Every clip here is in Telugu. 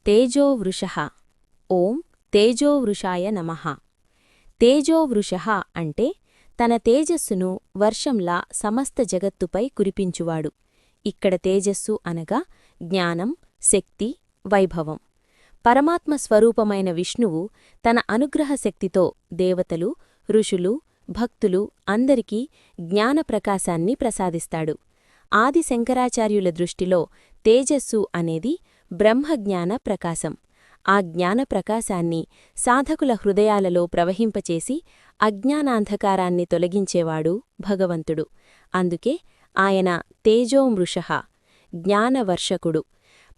తేజోవృషః ఓం తేజోవృషాయ నమః. తేజోవృషః అంటే తన తేజస్సును వర్షంలా సమస్త జగత్తుపై కురిపించువాడు. ఇక్కడ తేజస్సు అనగా జ్ఞానం, శక్తి, వైభవం. పరమాత్మ స్వరూపమైన విష్ణువు తన అనుగ్రహ శక్తితో దేవతలు, ఋషులు, భక్తులు అందరికీ జ్ఞానప్రకాశాన్ని ప్రసాదిస్తాడు. ఆది శంకరాచార్యుల దృష్టిలో తేజస్సు అనేది బ్రహ్మజ్ఞాన ప్రకాశం. ఆ జ్ఞానప్రకాశాన్ని సాధకుల హృదయాలలో ప్రవహింపచేసి అజ్ఞానాంధకారాన్ని తొలగించేవాడు భగవంతుడు. అందుకే ఆయన తేజోమృషః, జ్ఞానవర్షకుడు.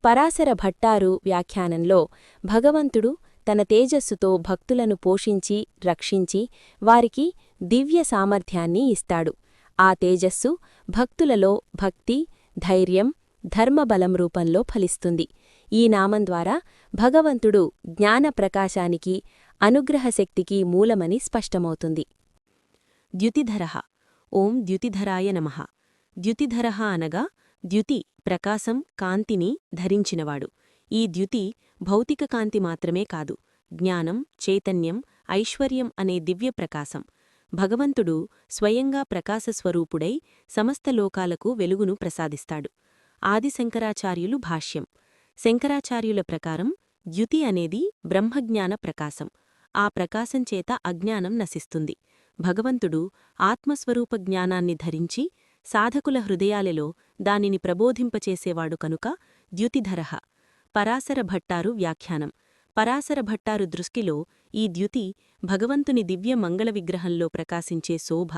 పరాశర భట్టారు వ్యాఖ్యానంలో భగవంతుడు తన తేజస్సుతో భక్తులను పోషించి, రక్షించి వారికి దివ్య సామర్థ్యాన్ని ఇస్తాడు. ఆ తేజస్సు భక్తులలో భక్తి, ధైర్యం, ధర్మబలం రూపంలో ఫలిస్తుంది. ఈ నామం ద్వారా భగవంతుడు జ్ఞానప్రకాశానికి, అనుగ్రహశక్తికి మూలమని స్పష్టమవుతుంది. ద్యుతిధరః ఓం ద్యుతిధరాయ నమః. ద్యుతిధరః అనగా ద్యుతి, ప్రకాశం, కాంతిని ధరించినవాడు. ఈ ద్యుతి భౌతిక కాంతి మాత్రమే కాదు, జ్ఞానం, చైతన్యం, ఐశ్వర్యం అనే దివ్య ప్రకాశం. భగవంతుడు స్వయంగా ప్రకాశస్వరూపుడై సమస్త లోకాలకు వెలుగును ప్రసాదిస్తాడు. ఆది శంకరాచార్యులు భాష్యం. శంకరాచార్యుల ప్రకారం ద్యుతి అనేది బ్రహ్మజ్ఞాన ప్రకాశం. ఆ ప్రకాశంచేత అజ్ఞానం నశిస్తుంది. భగవంతుడు ఆత్మస్వరూప జ్ఞానాన్ని ధరించి సాధకుల హృదయాలలో దానిని ప్రబోధింపచేసేవాడు కనుక ద్యుతిధరః. పరాశర భట్టారు వ్యాఖ్యానం. పరాశర భట్టారు దృష్టిలో ఈ ద్యుతి భగవంతుని దివ్య మంగళ విగ్రహంలో ప్రకాశించే శోభ.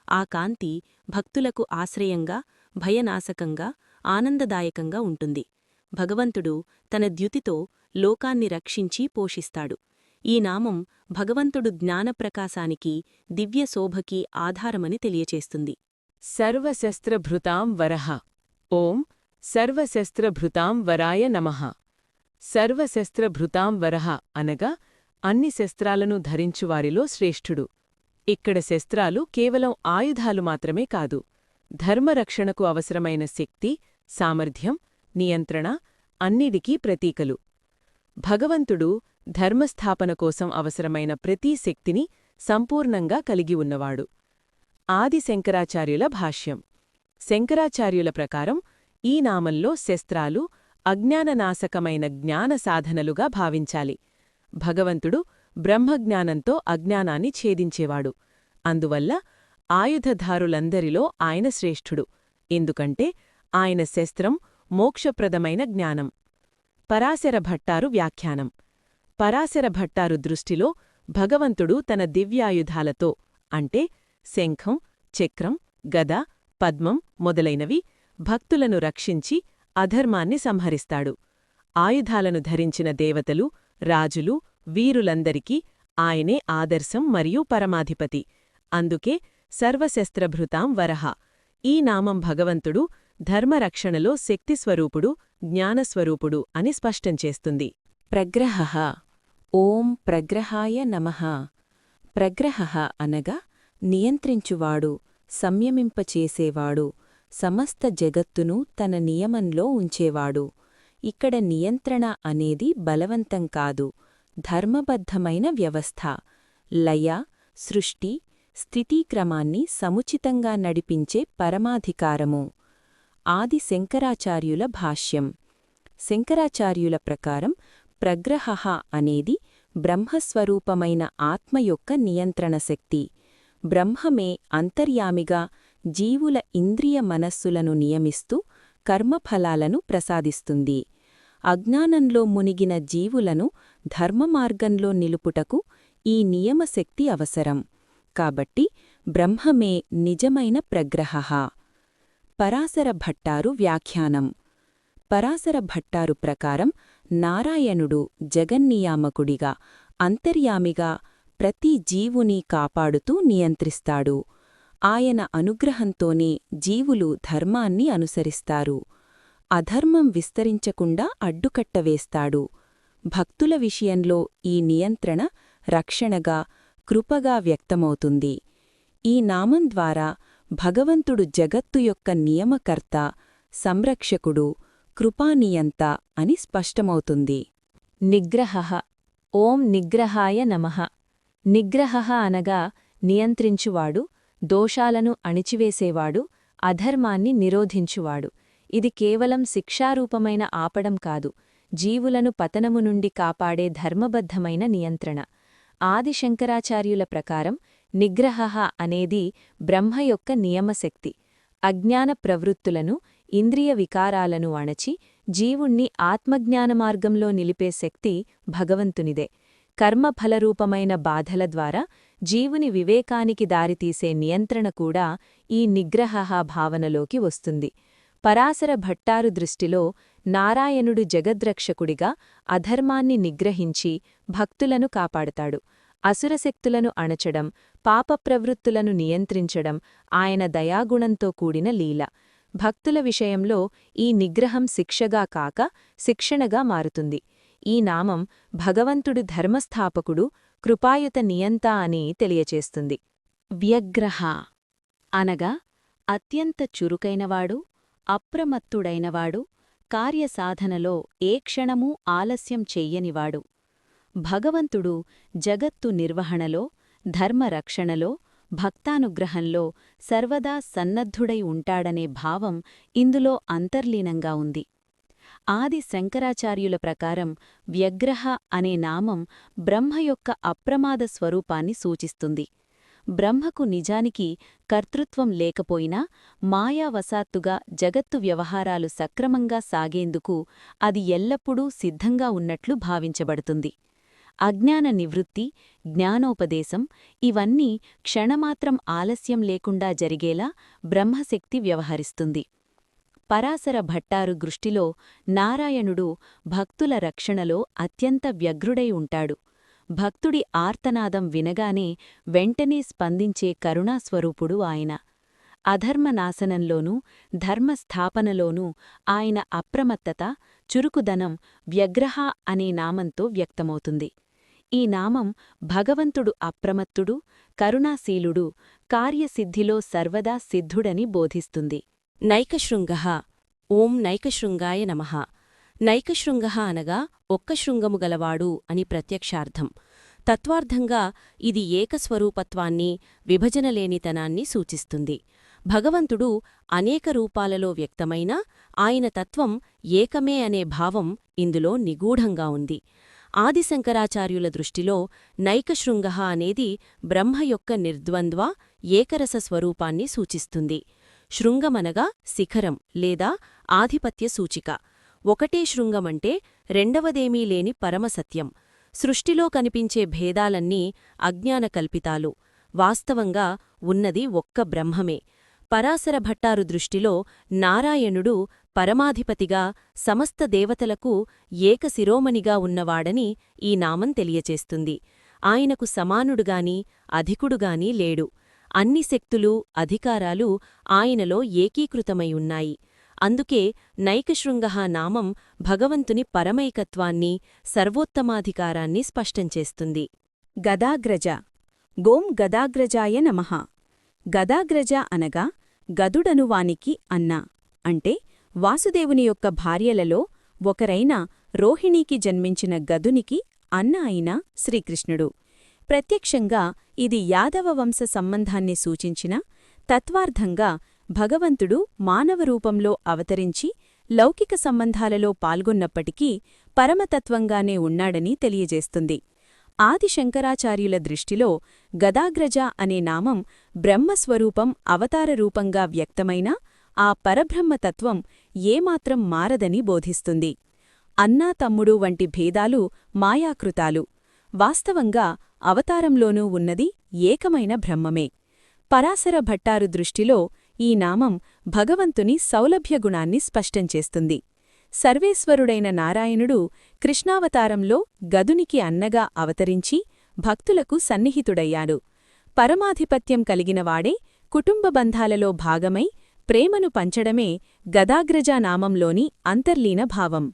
ఆ కాంతి భక్తులకు ఆశ్రయంగా, భయనాశకంగా, ఆనందదాయకంగా ఉంటుంది. భగవంతుడు తన ద్యుతితో లోకాన్ని రక్షించి పోషిస్తాడు. ఈ నామం భగవంతుడు జ్ఞానప్రకాశానికి, దివ్య శోభకి ఆధారమని తెలియచేస్తుంది. సర్వశస్త్రభృతాం వరః ఓం సర్వశస్త్రభృతాం వరాయ నమః. సర్వశస్త్రభృతాం వరః అనగా అన్ని శస్త్రాలను ధరించువారిలో శ్రేష్ఠుడు. ఇక్కడ శస్త్రాలు కేవలం ఆయుధాలు మాత్రమే కాదు, ధర్మరక్షణకు అవసరమైన శక్తి, సామర్థ్యం, నియంత్రణ అన్నిటికీ ప్రతీకలు. భగవంతుడు ధర్మస్థాపన కోసం అవసరమైన ప్రతీ శక్తిని సంపూర్ణంగా కలిగి ఉన్నవాడు. ఆది శంకరాచార్యుల భాష్యం. శంకరాచార్యుల ప్రకారం ఈ నామంలో శస్త్రాలు అజ్ఞాననాశకమైన జ్ఞాన సాధనలుగా భావించాలి. భగవంతుడు బ్రహ్మజ్ఞానంతో అజ్ఞానాన్ని ఛేదించేవాడు. అందువల్ల ఆయుధధారులందరిలో ఆయన శ్రేష్ఠుడు. ఎందుకంటే ఆయన శస్త్రం మోక్షప్రదమైన జ్ఞానం. పరాశర భట్టారు వ్యాఖ్యానం. పరాశర భట్టారు దృష్టిలో భగవంతుడు తన దివ్యాయుధాలతో అంటే శంఖం, చక్రం, గద, పద్మం మొదలైనవి భక్తులను రక్షించి అధర్మాన్ని సంహరిస్తాడు. ఆయుధాలను ధరించిన దేవతలు, రాజులు, వీరులందరికీ ఆయనే ఆదర్శం మరియు పరమాధిపతి. అందుకే సర్వశస్త్రభృతాం వరః. ఈ నామం భగవంతుడు ధర్మరక్షణలో శక్తిస్వరూపుడు, జ్ఞానస్వరూపుడు అని స్పష్టంచేస్తుంది. ప్రగ్రహః ఓం ప్రగ్రహాయ నమః. ప్రగ్రహః అనగా నియంత్రించువాడు, సంయమింపచేసేవాడు, సమస్త జగత్తును తన నియమంలో ఉంచేవాడు. ఇక్కడ నియంత్రణ అనేది బలవంతం కాదు, ధర్మబద్ధమైన వ్యవస్థ. లయ, సృష్టి, స్థితీక్రమాన్ని సముచితంగా నడిపించే పరమాధికారము. ఆది శంకరాచార్యుల భాష్యం. శంకరాచార్యుల ప్రకారం ప్రగ్రహః అనేది బ్రహ్మస్వరూపమైన ఆత్మ యొక్క నియంత్రణ శక్తి. బ్రహ్మమే అంతర్యామిగా జీవుల ఇంద్రియ మనస్సులను నియమిస్తూ కర్మఫలాలను ప్రసాదిస్తుంది. అజ్ఞానంలో మునిగిన జీవులను ధర్మమార్గంలో నిలుపుటకు ఈ నియమశక్తి అవసరం. కాబట్టి బ్రహ్మమే నిజమైన ప్రగ్రహః. పరాశర భట్టారు వ్యాఖ్యానం. పరాశర భట్టారు ప్రకారం నారాయణుడు జగన్నియామకుడిగా, అంతర్యామిగా ప్రతి జీవుని కాపాడుతూ నియంత్రిస్తాడు. ఆయన అనుగ్రహంతోనే జీవులు ధర్మాన్ని అనుసరిస్తారు. అధర్మం విస్తరించకుండా అడ్డుకట్టవేస్తాడు. భక్తుల విషయంలో ఈ నియంత్రణ రక్షణగా, కృపగా వ్యక్తమవుతుంది. ఈ నామం ద్వారా భగవంతుడు జగత్తు యొక్క నియమకర్త, సంరక్షకుడు, కృపానియంత అని స్పష్టమవుతుంది. నిగ్రహః. ఓం నిగ్రహాయ నమః. నిగ్రహః అనగా నియంత్రించువాడు, దోషాలను అణిచివేసేవాడు, అధర్మాన్ని నిరోధించువాడు. ఇది కేవలం శిక్షారూపమైన ఆపడం కాదు, జీవులను పతనము నుండి కాపాడే ధర్మబద్ధమైన నియంత్రణ. ఆది శంకరాచార్యుల ప్రకారం నిగ్రహః అనేది బ్రహ్మ యొక్క నియమశక్తి. అజ్ఞాన ప్రవృత్తులను, ఇంద్రియ వికారాలను అణచి జీవుణ్ణి ఆత్మజ్ఞానమార్గంలో నిలిపే శక్తి భగవంతునిదే. కర్మఫలరూపమైన బాధల ద్వారా జీవుని వివేకానికి దారితీసే నియంత్రణ కూడా ఈ నిగ్రహః భావనలోకి వస్తుంది. పరాశర భట్టారు దృష్టిలో నారాయణుడు జగద్రక్షకుడిగా అధర్మాన్ని నిగ్రహించి భక్తులను కాపాడతాడు. అసురశక్తులను అణచడం, పాపప్రవృత్తులను నియంత్రించడం ఆయన దయాగుణంతో కూడిన లీల. భక్తుల విషయంలో ఈ నిగ్రహం శిక్షగా కాక శిక్షణగా మారుతుంది. ఈ నామం భగవంతుడు ధర్మస్థాపకుడు, కృపాయుత నియంత అని తెలియచేస్తుంది. వ్యగ్రహ అనగా అత్యంత చురుకైనవాడు, అప్రమత్తుడైనవాడు, కార్యసాధనలో ఏ క్షణమూ ఆలస్యం చెయ్యనివాడు. భగవంతుడు జగత్తు నిర్వహణలో, ధర్మరక్షణలో, భక్తానుగ్రహంలో సర్వదా సన్నద్ధుడై ఉంటాడనే భావం ఇందులో అంతర్లీనంగా ఉంది. ఆది శంకరాచార్యుల ప్రకారం వ్యగ్రహ అనే నామం బ్రహ్మ యొక్క అప్రమాద స్వరూపాన్ని సూచిస్తుంది. బ్రహ్మకు నిజానికి కర్తృత్వం లేకపోయినా మాయావశాత్తుగా జగత్తు వ్యవహారాలు సక్రమంగా సాగేందుకు అది ఎల్లప్పుడూ సిద్ధంగా ఉన్నట్లు భావించబడుతుంది. అజ్ఞాన నివృత్తి, జ్ఞానోపదేశం ఇవన్నీ క్షణమాత్రం ఆలస్యం లేకుండా జరిగేలా బ్రహ్మశక్తి వ్యవహరిస్తుంది. పరాశర భట్టారు దృష్టిలో నారాయణుడు భక్తుల రక్షణలో అత్యంత వ్యగ్రుడై ఉంటాడు. భక్తుడి ఆర్తనాదం వినగానే వెంటనే స్పందించే కరుణాస్వరూపుడు ఆయన. అధర్మనాశనంలోనూ ధర్మస్థాపనలోనూ ఆయన అప్రమత్తత, చురుకుదనం వ్యగ్రహ అనే నామంతో వ్యక్తమవుతుంది. ఈ నామం భగవంతుడు అప్రమత్తుడు, కరుణాశీలుడు, కార్యసిద్ధిలో సర్వదా సిద్ధుడని బోధిస్తుంది. నైకశృంగః. ఓం నైకశృంగాయ నమః. నైకశృంగః అనగా ఒక్క శృంగము గలవాడు అని ప్రత్యక్షార్థం. తత్వార్థంగా ఇది ఏకస్వరూపత్వాన్ని, విభజనలేనితనాన్ని సూచిస్తుంది. భగవంతుడు అనేక రూపాలలో వ్యక్తమైనా ఆయన తత్వం ఏకమే అనే భావం ఇందులో నిగూఢంగా ఉంది. ఆదిశంకరాచార్యుల దృష్టిలో నైకశృంగః అనేది బ్రహ్మ యొక్క నిర్ద్వంద్వ, ఏకరస స్వరూపాన్ని సూచిస్తుంది. శృంగమనగా శిఖరం లేదా ఆధిపత్య సూచిక. ఒకటే శృంగమంటే రెండవదేమీ లేని పరమసత్యం. సృష్టిలో కనిపించే భేదాలన్నీ అజ్ఞాన కల్పితాలు. వాస్తవంగా ఉన్నది ఒక్క బ్రహ్మమే. పరాశర భట్టారు దృష్టిలో నారాయణుడు పరమాధిపతిగా, సమస్త దేవతలకు ఏకశిరోమణిగా ఉన్నవాడని ఈ నామం తెలియచేస్తుంది. ఆయనకు సమానుడుగాని, అధికుడుగాని లేడు. అన్ని శక్తులు, అధికారాలు ఆయనలో ఏకీకృతమై ఉన్నాయి. అందుకే నైకశృంగః నామం భగవంతుని పరమైకత్వాన్ని, సర్వోత్తమాధికారాన్ని స్పష్టంచేస్తుంది. గదాగ్రజ. గోం గదాగ్రజాయ నమః. గదాగ్రజ అనగా గదుడనువానికి అన్న, అంటే వాసుదేవుని యొక్క భార్యలలో ఒకరైన రోహిణీకి జన్మించిన గదునికి అన్న అయిన శ్రీకృష్ణుడు. ప్రత్యక్షంగా ఇది యాదవ వంశ సంబంధాన్ని సూచించిన తత్వార్థంగా భగవంతుడు మానవరూపంలో అవతరించి లౌకిక సంబంధాలలో పాల్గొన్నప్పటికీ పరమతత్వంగానే ఉన్నాడని తెలియజేస్తుంది. ఆది శంకరాచార్యుల దృష్టిలో గదాగ్రజ అనే నామం బ్రహ్మస్వరూపం అవతారరూపంగా వ్యక్తమైన ఆ పరబ్రహ్మతత్వం ఏమాత్రం మారదని బోధిస్తుంది. అన్నా తమ్ముడు వంటి భేదాలు మాయాకృతాలు. వాస్తవంగా అవతారంలోనూ ఉన్నది ఏకమైన బ్రహ్మమే. పరాశర భట్టారు దృష్టిలో ఈ నామం భగవంతుని సౌలభ్యగుణాన్ని స్పష్టంచేస్తుంది. సర్వేశ్వరుడైన నారాయణుడు కృష్ణావతారంలో గదునికి అన్నగా అవతరించి భక్తులకు సన్నిహితుడయ్యాడు. పరమాధిపత్యం కలిగినవాడే కుటుంబ బంధాలలో భాగమై ప్రేమను పంచడమే గదాగ్రజా నామంలోని అంతర్లీన భావం.